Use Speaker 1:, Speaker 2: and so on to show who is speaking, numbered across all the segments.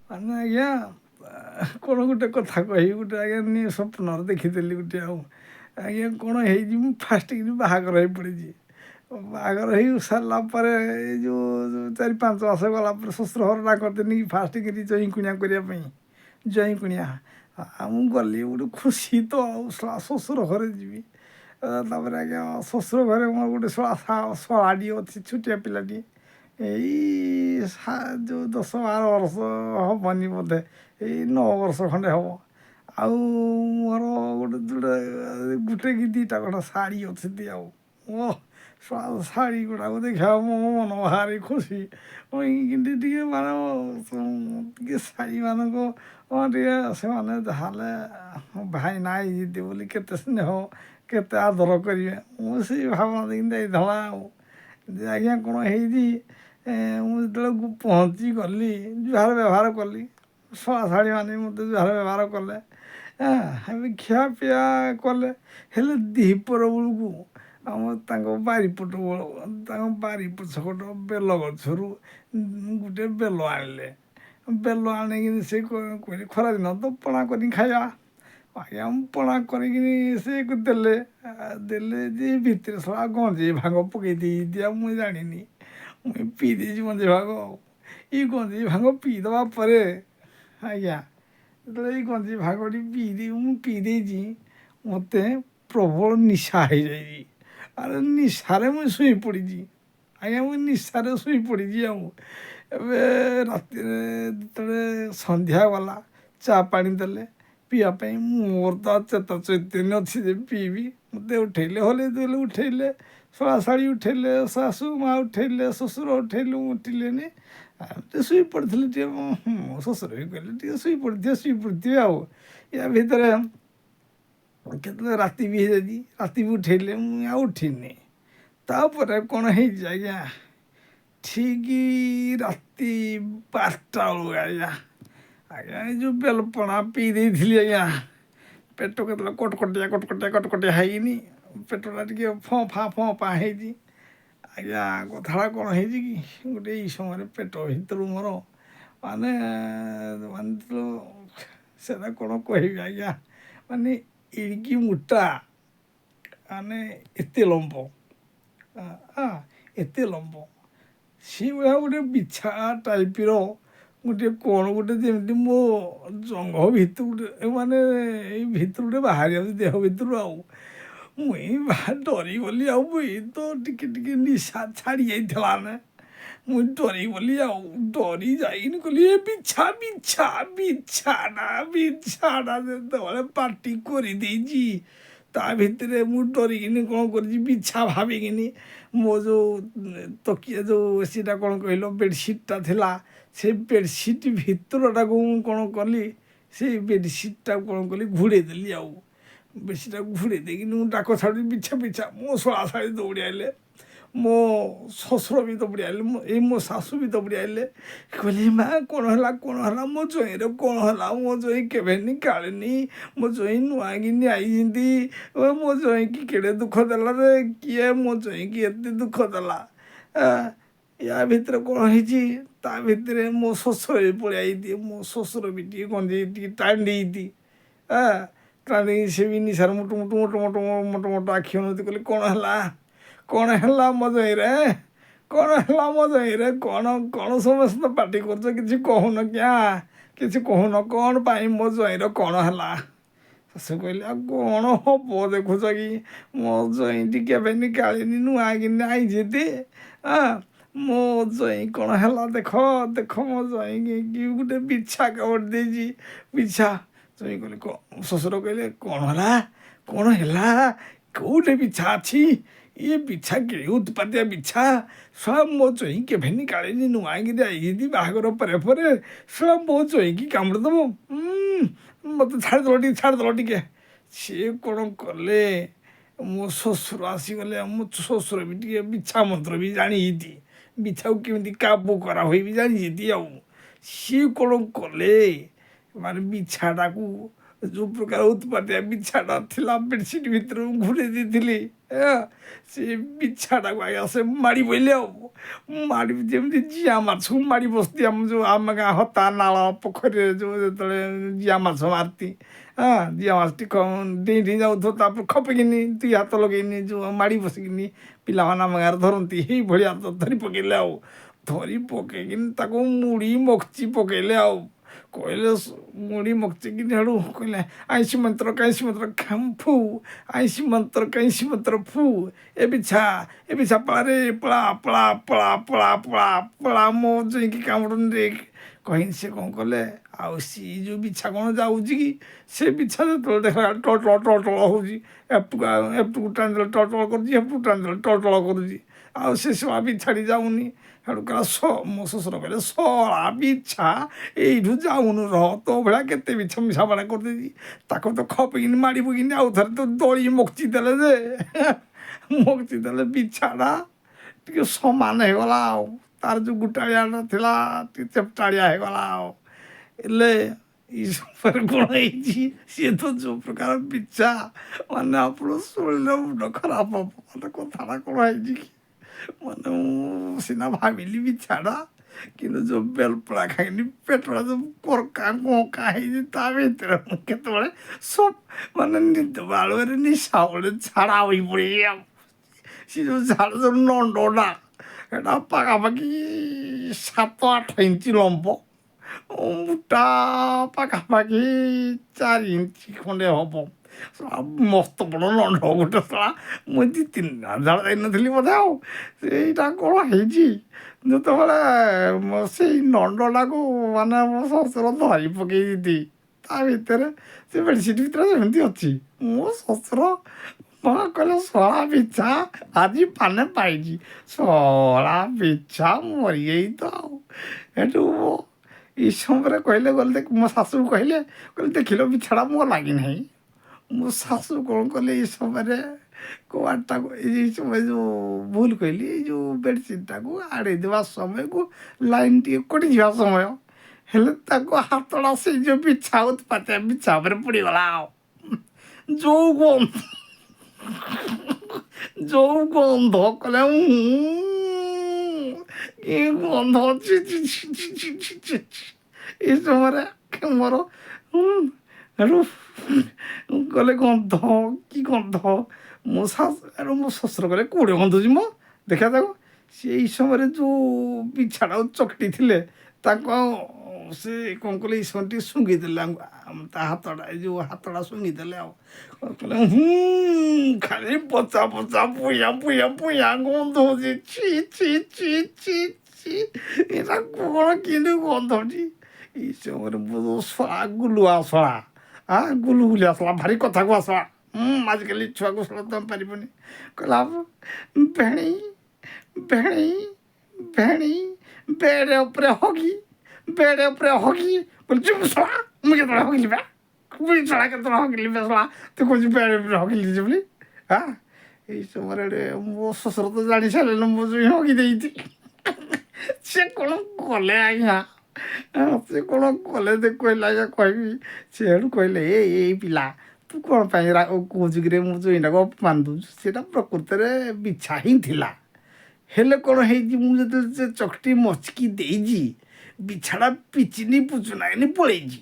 Speaker 1: ମାନେ ଆଜ୍ଞା କ'ଣ ଗୋଟେ କଥା କହିବି ଗୋଟେ ଆଜ୍ଞା ସ୍ୱପ୍ନରେ ଦେଖିଥିଲି ଗୋଟେ ଆଉ ଆଜ୍ଞା କ'ଣ ହେଇଛି ମୁଁ ଫାଷ୍ଟ କିରି ବାହାଘର ହେଇ ପଡ଼ିଛି। ବାହାଘର ହେଇ ସାରିଲା ପରେ ଏଇ ଯେଉଁ 4-5 ମାସ ଗଲା ପରେ ଶ୍ୱଶୁର ଘର ଡାକନ୍ତିନି କି ଫାଷ୍ଟ କିରି ଜଇଁ କୁଣିଆ କରିବା ପାଇଁ ଜଇଁ କୁଣିଆ। ଆଉ ମୁଁ ଗଲି ଗୋଟେ ଖୁସି ତ ଆଉ ଶ୍ୱଶୁର ଘରେ ଯିବି। ତାପରେ ଆଜ୍ଞା ଶ୍ୱଶୁର ଘରେ ମୋର ଗୋଟେ ଶଳାଟିଏ ଅଛି ଛୋଟିଆ ପିଲାଟିଏ ଏଇ ଯେଉଁ 10-12 ବର୍ଷ ହବନି ବୋଧେ ଏଇ 9 ବର୍ଷ ଖଣ୍ଡେ ହବ। ଆଉ ମୋର ଗୋଟେ କି ଦୁଇଟା ଖଣ୍ଡ ଶାଢ଼ୀ ଅଛନ୍ତି ଆଉ ଓ ଶାଢ଼ୀ ଗୁଡ଼ାକୁ ଦେଖିବା ମୋ ମନ ଭାରି ଖୁସି। କିନ୍ତୁ ଟିକେ ମାନେ ଟିକେ ଶାଢ଼ୀମାନଙ୍କ ଟିକେ ସେମାନେ ଯାହାହେଲେ ଭାଇ ନାଇଁ ଯିଦି ବୋଲି କେତେ ସ୍ନେହ କେତେ ଆଦର କରିବେ ମୁଁ ସେଇ ଭାବନା ଦେଇକି ଯାଇଥିଲା ଆଉ ଯେ ଆଜ୍ଞା କ'ଣ ହେଇଛି ମୁଁ ଯେତେବେଳେ ପହଞ୍ଚି ଗଲି ଜୁହାର ବ୍ୟବହାର କଲି ଶାଢ଼ୀମାନେ ମୋତେ ଜୁହାର ବ୍ୟବହାର କଲେ ଏବେ ଖିଆପିଆ କଲେ ହେଲେ ଦ୍ୱିପହର ବେଳକୁ ତାଙ୍କ ବାରିପଟ ତାଙ୍କ ବାରି ପଛପଟ ବେଲ ଗଛରୁ ଗୋଟେ ବେଲ ଆଣିଲେ। ବେଲ ଆଣିକିନି ସେ କହିଲେ ଖରାଦିନ ତ ପଣା କରିକି ଖାଇବା। ଆଜ୍ଞା ମୁଁ ପଣା କରିକିନି ସେ ଦେଲେ ଦେଲେ ଯେ ଭିତରେ ଶଳା ଗଞ୍ଜେଇ ଭାଙ୍ଗ ପକେଇ ଦେଇଛି ଆଉ ମୁଁ ଜାଣିନି ମୁଇଁ ପିଇ ଦେଇଛି ଗଞ୍ଜେଇ ଭାଙ୍ଗ ଆଉ ଏଇ ଗଞ୍ଜେଇ ଭାଙ୍ଗ ପିଇଦେବା ପରେ ଆଜ୍ଞା ଯେତେବେଳେ ଏଇ ଗଞ୍ଜେଇ ଭାଙ୍ଗଟି ମୁଁ ପିଇ ଦେଇଛି ମୋତେ ପ୍ରବଳ ନିଶା ହେଇଯାଇଛି। ଆରେ ନିଶାରେ ମୁଁ ଶୋଇ ପଡ଼ିଛି ଆଜ୍ଞା ମୁଁ ନିଶାରେ ଶୋଇ ପଡ଼ିଛି ଆଉ ଏବେ ରାତିରେ ଯେତେବେଳେ ସନ୍ଧ୍ୟା ଗଲା ଚା ପାଣି ଦେଲେ ପିଇବା ପାଇଁ ମୋର ତ ଚେତା ଚୈତନ୍ୟ ଅଛି ଯେ ପିଇବି ମୋତେ ଉଠେଇଲେ ହଲେଇ ଦେଲେ ଉଠେଇଲେ ଶଳାଶାଳୀ ଉଠେଇଲେ ଶାଶୁ ମା' ଉଠେଇଲେ ଶ୍ୱଶୁର ଉଠେଇଲେ ମୁଁ ଉଠିଲେନି ଟିକେ ଶୋଇ ପଡ଼ିଥିଲି ଟିକେ ମୋ ଶ୍ୱଶୁର ବି କହିଲେ ଟିକେ ଶୋଇ ପଡ଼ିଥିବେ ଆଉ ୟା ଭିତରେ କେତେବେଳେ ରାତି ବି ହେଇଯାଇଛି ରାତି ବି ଉଠେଇଲେ ମୁଁ ଆଉ ଉଠିନି। ତାପରେ କ'ଣ ହେଇଛି ଆଜ୍ଞା ଠିକ୍ ରାତି 12ଟା ବେଳକୁ ଆଜ୍ଞା ଏଇ ଯେଉଁ ବେଲପଣା ପିଇ ଦେଇଥିଲି ଆଜ୍ଞା ପେଟ କେତେବେଳେ କଟକଟିଆ ହେଇନି ପେଟଟା ଟିକେ ଫଁ ଫାଁ ହେଇଛି। ଆଜ୍ଞା କଥାଟା କ'ଣ ହେଇଛି କି ଗୋଟେ ଏଇ ସମୟରେ ପେଟ ଭିତରୁ ମୋର ମାନେ ମାନେ ତ ସେଟା କ'ଣ କହିବି ଆଜ୍ଞା ମାନେ ଏଡ଼ିକି ମୋଟା ମାନେ ଏତେ ଲମ୍ବ ଏତେ ଲମ୍ବ ସେଇଭଳିଆ ଗୋଟେ ବିଛା ଟାଇପ୍ର ଗୋଟେ କ'ଣ ଗୋଟେ ଯେମିତି ମୋ ଜଙ୍ଘ ଭିତରୁ ଗୋଟେ ମାନେ ଏଇ ଭିତରୁ ଗୋଟେ ବାହାରି ଯାଉଛି ଦେହ ଭିତରୁ ଆଉ ମୁଇଁ ଡରିଗଲି ଆଉ ମୁଇଁ ତ ଟିକେ ଟିକେ ନିଶା ଛାଡ଼ି ଯାଇଥିଲା ନା ମୁଁ ଡରିଗଲି ଆଉ ଡରି ଯାଇନି କହିଲି ଏ ବିଛାଟା ଯେତେବେଳେ ପାଟି କରିଦେଇଛି ତା ଭିତରେ ମୁଁ ଡରିକିନି କ'ଣ କରିଛି ବିଛା ଭାବିକିନି ମୋ ଯେଉଁ ତକିଆ ଯେଉଁ ସେଟା କ'ଣ କହିଲ ବେଡ଼ସିଟ୍ଟା ଥିଲା ସେ ବେଡ଼ସିଟ୍ ଭିତରଟାକୁ ମୁଁ କ'ଣ କଲି ସେଇ ବେଡ଼ସିଟ୍ଟାକୁ କ'ଣ କଲି ଘୋଡ଼େଇ ଦେଲି ଆଉ ବେଡ଼ସିଟ୍ଟାକୁ ଘୋଡ଼େଇ ଦେଇକିନି ମୁଁ ଡାକ ଛାଡ଼ୁଛି ବିଛା ମୋ ଶଳାଶାଳୀ ଦୌଡ଼ି ଆଇଲେ ମୋ ଶ୍ୱଶୁର ବି ଦୌଡ଼ି ଆଇଲେ ଏଇ ମୋ ଶାଶୁ ବି ଦୌଡ଼ି ଆଇଲେ କହିଲେ ମା' କ'ଣ ହେଲା ମୋ ଜ୍ୱାଇଁର କ'ଣ ହେଲା ମୋ ଜ୍ୱାଇଁ କେବେନି କାଳିନି ମୋ ଜ୍ୱାଇଁ ନୂଆଁକିନି ଆଇଛନ୍ତି ମୋ ଜ୍ୱାଇଁକି କେଡ଼େ ଦୁଃଖ ଦେଲା ରେ କିଏ ମୋ ଜ୍ୱାଇଁକି ଏତେ ଦୁଃଖ ଦେଲା। ୟା ଭିତରେ କ'ଣ ହେଇଛି ତା ଭିତରେ ମୋ ଶ୍ୱଶୁର ବି ପଳେଇ ଆଇଛି ମୋ ଶ୍ୱଶୁର ବି ଟିକେ ଗଞ୍ଜେଇ ଟିକେ ଟାଣି ଦେଇଛି ଟାଣି ସେ ବି ନିଶାରେ ମୋଟ ଆଖି ଅନୁଭୂତି କଲେ କ'ଣ ହେଲା ମୋ ଜ୍ୱାଇଁରେ କ'ଣ ସମସ୍ତେ ପାଟି କରୁଛ କିଛି କହୁନ କିଆ କିଛି କହୁନ କ'ଣ ପାଇଁ ମୋ ଜ୍ୱାଇଁର କ'ଣ ହେଲା। ଶାଶୁ କହିଲେ ଆଉ କ'ଣ ହବ ଦେଖୁଛ କି ମୋ ଜ୍ୱାଇଁଟି କେବେନି କାଳିନି ନୂଆଁକିନି ଆଇଛନ୍ତି ମୋ ଜ୍ୱାଇଁ କ'ଣ ହେଲା ଦେଖ ମୋ ଜ୍ୱାଇଁ କି ଗୋଟେ ବିଛା କାମୁଡ଼ି ଦେଇଛି ବିଛା। ଜ୍ୱାଇଁ କହିଲେ ଶ୍ୱଶୁର କହିଲେ କ'ଣ ହେଲା କେଉଁଠି ବିଛା ଅଛି ଇଏ ବିଛା କେଉଁ ଉତ୍ପାତିଆ ବିଛା ମୋ ଜ୍ୱାଇଁ କେବେନି କାଳିନି ନୂଆଁକିରି ଆଇଛନ୍ତି ବାହାଘର ପରେ ମୋ ଜ୍ୱାଇଁକି କାମୁଡ଼ି ଦେବ ମୋତେ ଛାଡ଼ିଦେଲ ଟିକେ ସିଏ କ'ଣ କଲେ ମୋ ଶ୍ୱଶୁର ଆସିଗଲେ ମୋ ଶ୍ୱଶୁର ବି ଟିକେ ବିଛା ମନ୍ତ୍ର ବି ଜାଣିଛନ୍ତି ବିଛାକୁ କେମିତି କାବୁ କରାହୁଏ ବି ଜାଣିଛନ୍ତି ଆଉ ସିଏ କ'ଣ କଲେ ମାନେ ବିଛାଟାକୁ ଯେଉଁ ପ୍ରକାର ଉତ୍ପାତିଆ ବିଛାଟା ଥିଲା ବେଡ଼ସିଟ୍ ଭିତରେ ମୁଁ ଘୁରେଇ ଦେଇଥିଲି ସେ ବିଛାଟାକୁ ଆଜ୍ଞା ସେ ମାଡ଼ି ପଇଲେ ଆଉ ମାଡ଼ି ଯେମିତି ଜିଆ ମାଛକୁ ମାଡ଼ି ବସିଛି ଆମ ଯେଉଁ ଆମ ଗାଁ ହତା ନାଳ ପୋଖରୀରେ ଯେଉଁ ଯେତେବେଳେ ଜିଆ ମାଛ ମାରତି ଜିଆ ମାଛଟି ଡେଇଁ ଡେଇଁ ଯାଉଥିବ ତାପରେ ଖପିକିନି ଦୁଇ ହାତ ଲଗେଇନି ଯେଉଁ ମାଡ଼ି ବସିକିନି ପିଲାମାନେ ଆମ ଗାଁରେ ଧରନ୍ତି ଏଇଭଳିଆ ଧରି ପକେଇଲେ ଆଉ ଧରି ପକେଇକିନି ତାକୁ ମୁଡ଼ି ମକଚି ପକେଇଲେ ଆଉ କହିଲେ ମୁଡ଼ି ମକଚିକିନି ହେଡ଼ୁ କହିଲେ ଆଇଁଷି ମନ୍ତ୍ର କାଇଁଷି ମନ୍ତ୍ର ଫୁ ଆଇଁଷି ମନ୍ତ୍ର କାଇଁଷି ମନ୍ତ୍ର ଫୁ ଏ ବିଛା ପଳାରେ ପଳା ପଳା ପଳା ପଳା ପଳା ପଳା ମୋ ଯାଇକି କାମୁଡ଼ୁନି ରେ କହିନି ସେ କ'ଣ କଲେ ଆଉ ସିଏ ଯେଉଁ ବିଛା କ'ଣ ଯାଉଛି କି ସେ ବିଛା ଯେତେବେଳେ ଦେଖିଲା ଟଳ ହେଉଛି ଏପଟକୁ ଟାଣିଦେଲେ ଟଳ କରୁଛି ଏପଟକୁ ଟାଣିଦେଲେ ଟଳ କରୁଛି ଆଉ ସେ ଶଳା ବିଛାଡ଼ି ଯାଉନି ହେଠୁ କହିଲା ମୋ ଶ୍ୱଶୁର କହିଲେ ଶଳା ବିଛା ଏଇଠୁ ଯାଉନୁ ରହ ତୋ ଭଳିଆ କେତେ ବିଛା ମିଶାବାଡ଼ା କରିଦେଇଛି ତାକୁ ତ ଖପିକିନି ମାଡ଼ି ପକିନି ଆଉ ଥରେ ତ ଦଳି ମକଚି ଦେଲେ ଯେ ମକଚି ଦେଲେ ବିଛାଟା ଟିକେ ସମାନ ହେଇଗଲା ଆଉ ତାର ଯେଉଁ ଗୋଟାଳିଆଟା ଥିଲା ଟିକେ ଚେପଟାଳିଆ ହେଇଗଲା ଆଉ ହେଲେ ଏଇ ସମୟରେ କ'ଣ ହେଇଛି ସିଏ ତ ଯେଉଁ ପ୍ରକାର ବିଛା ମାନେ ଆପଣ ଶୁଣିଲେ ମୁଣ୍ଡ ଖରାପ ହବ ମାନେ କଥାଟା କ'ଣ ହେଇଛି କି ମାନେ ମୁଁ ସିନା ଭାବିଲି ବିଛାଟା କିନ୍ତୁ ଯେଉଁ ବେଲପଡ଼ା ଖାଇନି ପେଟଟା ଯେଉଁ କରକା କଙ୍କା ହେଇଛି ତା ଭିତରେ ମୁଁ କେତେବେଳେ ମାନେ ନିଦ ବାଳୁରେ ନିଶା ବେଳେ ଝାଡ଼ା ହୋଇ ପଡ଼ିଛି ଆଉ ସେ ଯେଉଁ ଝାଡ଼ା ଯେଉଁ ନଣ୍ଡଟା ଏଇଟା ପାଖାପାଖି 7-8 ଇଞ୍ଚ ଲମ୍ବ ମୋଟା ପାଖାପାଖି 4 ଇଞ୍ଚ ଖଣ୍ଡେ ହେବ ମସ୍ତ ବଡ଼ ନଣ୍ଡ ଗୋଟେ ଶଳା ମୁଁ 2-3 ଝାଡ଼ା ଯାଇନଥିଲି ବୋଧେ ଆଉ ସେଇଟା କ'ଣ ହେଇଛି ଯେତେବେଳେ ସେଇ ନଣ୍ଡଟାକୁ ମାନେ ମୋ ଶ୍ୱଶୁର ଧରି ପକେଇ ଦେଇଛି ତା ଭିତରେ ସେ ବେଡ଼ସିଟ୍ ଭିତରେ ସେମିତି ଅଛି ମୋ ଶ୍ୱଶୁର କହିଲେ ଶଳା ବିଛା ଆଜି ପାନେ ପାଇଛି ଶଳା ବିଛା ମରିଯାଇ ତ ଆଉ ଏଠୁ ଏଇ ସମୟରେ କହିଲେ ଗଲେ ମୋ ଶାଶୁକୁ କହିଲେ ଦେଖିଲ ବିଛାଟା ମୋ ଲାଗିନାହିଁ ମୋ ଶାଶୁ କ'ଣ କଲେ ଏଇ ସମୟରେ କବାଟଟାକୁ ଏଇ ସମୟ ଯେଉଁ ଭୁଲ କହିଲି ଏଇ ଯେଉଁ ବେଡ଼ସିଟ୍ଟାକୁ ଆଡ଼େଇ ଦେବା ସମୟକୁ ଲାଇନ୍ ଟିକେ କଟିଯିବା ସମୟ ହେଲେ ତାକୁ ହାତଟା ସେଇ ଯେଉଁ ବିଛା ଉତ୍ପାତିଆ ବିଛା ଉପରେ ପଡ଼ିଗଲା ଆଉ ଯେଉଁ ଗନ୍ଧ କଲେ ଏ ଗନ୍ଧ ଏଇ ସମୟରେ ମୋର ହେଠୁ କହିଲେ ଗନ୍ଧ କି ଗନ୍ଧ ମୋ ଶ୍ୱଶୁର କହିଲେ କେଉଁଠି ଗନ୍ଧୁଛି ମୋ ଦେଖା ତାକୁ ସେଇ ସମୟରେ ଯେଉଁ ବିଛାଟାକୁ ଚକଟି ଥିଲେ ତାକୁ ଆଉ ସେ କ'ଣ କଲେ ଏଇ ସମୟରେ ଟିକେ ଶୁଙ୍ଘିଦେଲେ ତା ହାତଟା ଏଇ ଯେଉଁ ହାତଟା ଶୁଙ୍ଘିଦେଲେ ଆଉ କହିଲେ ଖାଲି ପଚା ପଚା ପୁୟା ପୁୟା ପୁୟା ଗନ୍ଧ ହେଉଛି ଛି ଛି ଛି ଛି ଛି ଏଇଟା କ'ଣ କେମିତି ଗନ୍ଧଉଛି ଏଇ ସମୟରେ ମୋ ଶଳା ଗୁଲୁଆ ଶଳା ଗୁଲୁଗୁଲି ଆସିଲା ଭାରି କଥାକୁ ଆସିଲା ଆଜିକାଲି ଛୁଆକୁ ଶଳା ତମେ ପାରିବନି କହିଲା ଭେଣେଇ ଭେଣେଇ ଭେଣେଇ ବେଡ଼ ଉପରେ ହଗି ବେଡ଼ ଉପରେ ହଗି ବଲୁଛି ଶଳା ମୁଁ କେତେବେଳେ ହଗିଲି ବା ଶଳା କେତେବେଳେ ହଗିଲି ବା ଶଳା ତୁ କହୁଛୁ ବେଡ଼ ଉପରେ ହଗିଲି ବୋଲି ଏଇ ସମୟରେ ମୋ ଶ୍ୱଶୁର ତ ଜାଣି ସାରିଲେଣି ମୋ ଯେଉଁ ହଗି ଦେଇଛି ସେ କ'ଣ କଲେ ଆଜ୍ଞା ସେ କ'ଣ କଲେ କହିଲେ ଆଜ୍ଞା କହିବି ସେଠୁ କହିଲେ ଏଇ ପିଲା ତୁ କ'ଣ ପାଇଁ କହୁଛୁ କିରେ ମୁଁ ଯେଉଁ ଏଇଟାକୁ ଅପମାନ ଦେଉଛୁ ସେଇଟା ପ୍ରକୃତରେ ବିଛା ହିଁ ଥିଲା ହେଲେ କ'ଣ ହେଇଛି ମୁଁ ଯେତେବେଳେ ସେ ଚକଟି ମଚକି ଦେଇଛି ବିଛାଟା ପିଚିନି ପୁଚୁନାଇନି ପଳେଇଛି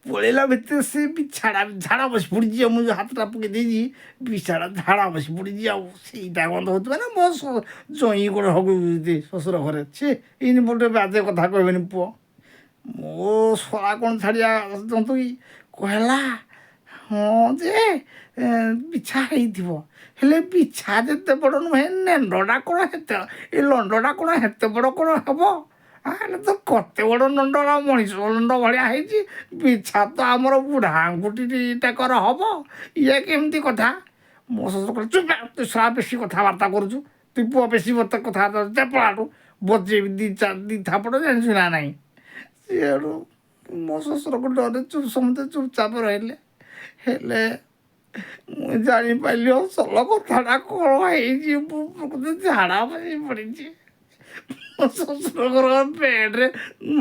Speaker 1: ପଳେଇଲା ଭିତରେ ସେ ବିଛାଡ଼ା ଝାଡ଼ା ବସି ପଡ଼ିଛି ଆଉ ମୁଁ ଯେଉଁ ହାତଟା ପକେଇ ଦେଇଛି ବିଛାଡ଼ା ଝାଡ଼ା ବସି ପଡ଼ିଛି ଆଉ ସେଇଟା ଗନ୍ଧ ହେଉଥିବ ନା ମୋ ଜଇଁ ଗୋଟେ ହଗୁଛି ଶ୍ୱଶୁର ଘରେ ସେ ଏଇନି ଗୋଟେ ବାଜେ କଥା କହିବେନି ପୁଅ ମୋ ଶଳା କ'ଣ ଛାଡ଼ିଆ ଜନ୍ତୁ କି କହିଲା ହଁ ଯେ ବିଛା ହେଇଥିବ ହେଲେ ବିଛା ଯେତେ ବଡ଼ ନୁହେଁ ନେଣ୍ଡଟା କ'ଣ ହେତେ ଏ ଲଣ୍ଡଟା କ'ଣ ହେତେ ବଡ଼ କ'ଣ ହେବ ହେଲେ ତ କେତେ ବଡ଼ ନଣ୍ଡଟା ମଣିଷ ଲଣ୍ଡ ଭଳିଆ ହେଇଛି ବିଛା ତ ଆମର ବୁଢ଼ା ଆଙ୍ଗୁଠିଟା କର ହେବ ଇଏ କେମିତି କଥା ମୋ ଶ୍ୱଶୁର କହିଲେ ଚୁପ୍ ତୁ ଶଳା ବେଶୀ କଥାବାର୍ତ୍ତା କରୁଛୁ ତୁ ପୁଅ ବେଶୀ ମତେ କଥାବାର୍ତ୍ତା ପଳାଠୁ ବଜେଇବି ଦୁଇ ଥାପଡ଼ ଜାଣିଛୁ ନା ନାହିଁ ସିଏଠୁ ମୋ ଶ୍ୱଶୁରକୁ ଡରେ ସମସ୍ତେ ଚୁପଚାପ ରହିଲେ ହେଲେ ମୁଁ ଜାଣିପାରିଲି ଅସଲ କଥାଟା କ'ଣ ହେଇଛି ମୁଁ ଝାଡ଼ା ବସି ପଡ଼ିଛି ମୋ ଶ୍ୱଶୁରଙ୍କର ବେଡ଼ରେ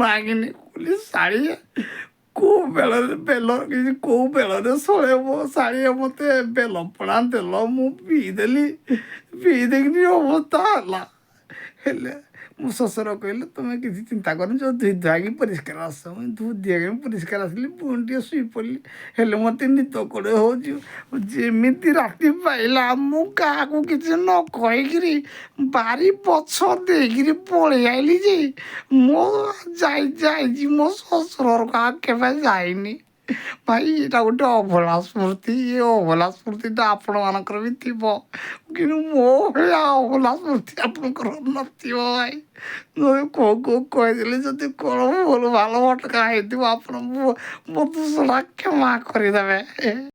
Speaker 1: ମାଗିନି କହିଲି ଶାଢ଼ୀ କୋଉ ବେଳରେ ବେଲ କିଛି କୋଉ ବେଳରେ ସଳେ ମୋ ଶାଢ଼ୀ ମୋତେ ବେଲ ପଣା ଦେଲ ମୁଁ ପିଇଦେଲି ପିଇ ଦେଇକିରି ଅବସ୍ଥା ହେଲା। ହେଲେ ମୋ ଶ୍ୱଶୁର କହିଲେ ତୁମେ କିଛି ଚିନ୍ତା କରନି ଯେଉଁ ଧୋଇ ଧୁଆକି ପରିଷ୍କାର ଆସ ମୁଁ ଧୋଇ ଧୁଆକି ପରିଷ୍କାର ଆସିଲି ପୁଣି ଟିକେ ଶୋଇପଡ଼ିଲି। ହେଲେ ମୋତେ ନିଦ କୋଡ଼େ ହେଉଛି ଯେମିତି ରାତି ପାଇଲା ମୁଁ କାହାକୁ କିଛି ନ କହିକିରି ବାରି ପଛ ଦେଇକିରି ପଳେଇ ଆଇଲି ଯେ ମୋ ଯାଇଛି ମୋ ଶ୍ୱଶୁର ଘରକୁ ଆଉ କେବେ ଯାଇନି। ଭାଇ ଏଇଟା ଗୋଟେ ଅଭୋଳା ସ୍ମୃତି ଏ ଅଭୋଳା ସ୍ମୃତିଟା ଆପଣମାନଙ୍କର ବି ଥିବ କିନ୍ତୁ ମୋ ଭଳିଆ ଅଭୋଳା ସ୍ମୃତି ଆପଣଙ୍କର ନଥିବ ଭାଇ। କୋଉ କହିଦେଲି ଯଦି କ'ଣ ଭୁଲ ଭାଲ ଭଟକା ହେଇଥିବ ଆପଣ ମୋ ଦୋଷଟା କ୍ଷମା କରିଦେବେ।